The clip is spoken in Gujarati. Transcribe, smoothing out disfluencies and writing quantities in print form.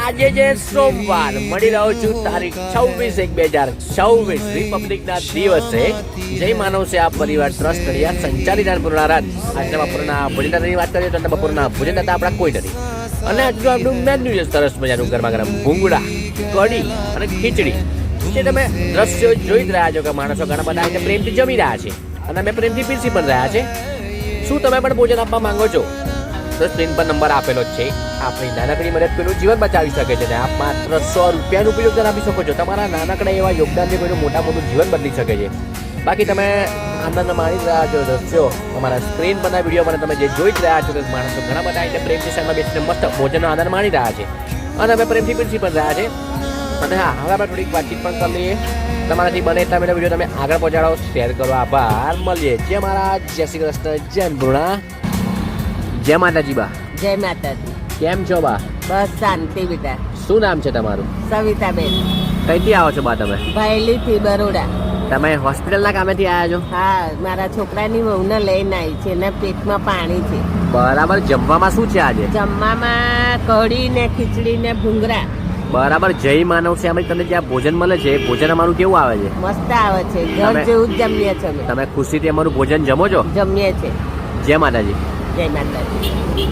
આજે જે સોમવાર મળી રહ્યો છું તારીખ 26/1/2026 રિપબ્લિકના દિવસે જય માનવ સેવા પરિવાર ટ્રસ્ટ નડિયાદ સંચાલિત પૂર્ણા રાત આજના બપોરના ભોજનની વાત કરીએ તો બપોરના ભોજન હતા આપણા કોઈ નથી અને આજનું આપણું મેન્યુ છે સરસ મજાનું ગરમા ગરમ ભૂંગળા કઢી અને ખીચડી જે તમે દ્રશ્યો જોઈ જ રહ્યા છો કે માણસો ઘણા બધા આવીને પ્રેમથી જમી રહ્યા છે અને અમે પ્રેમથી પીરસી પણ રહ્યા છે શું તમે પણ ભોજન આપવા માંગો છો તો સ્ક્રીન પર નંબર આપેલો જ છે આપણી નાનકડી મદદ કોઈનું જીવન બચાવી શકે છે અને આપ માત્ર 100 રૂપિયાનું યોગદાન આપી શકો છો તમારા નાનકડા એવા યોગદાનથી કોઈનું મોટું જીવન બદલી શકે છે બાકી તમે આનંદ માણી રહ્યા છો દર્શકો તમારા સ્ક્રીન પરના વિડીયોમાં તમે જે જોઈ જ રહ્યા છો કે માણસો ઘણા બધા આવીને પ્રેમથી સામે બેસીને મસ્ત ભોજનનો આનંદ માણી રહ્યા છે અને અમે પ્રેમથી પીરસી પણ રહ્યા છે અને હા હવે આપણે થોડીક વાતચીત પણ કરી લઈએ તમારાથી બને એટલા બધા વિડીયો તમે આગળ પહોંચાડો શેર કરો આભાર મળીએ જય મહારાજ જય શ્રી કૃષ્ણ જય ભૂણા જય માતાજી બા જય માતાજી કેમ છો બા બસ શાંતિ બેટા શું નામ છે તમારું સવિતાબેન કઈથી આવો છો બા તમે ભાઈલીથી બરોડા તમે હોસ્પિટલના કામેથી આવ્યા છો હા મારા છોકરાની વહુને લઈને આવી છે એના પેટમાં પાણી છે બરાબર જમવામાં શું છે આજે જમવામાં કઢી ને ખીચડી ને ભૂંગળા બરાબર જય માનવ છે અમે તમને જ્યાં ભોજન મળે છે ભોજન અમારું કેવું આવે છે મસ્ત આવે છે ઘર તમે- જેવું જ જમીએ છીએ અમે તમે ખુશીથી અમારું ભોજન જમો છો જમીએ છીએ જય માતાજી જય માતાજી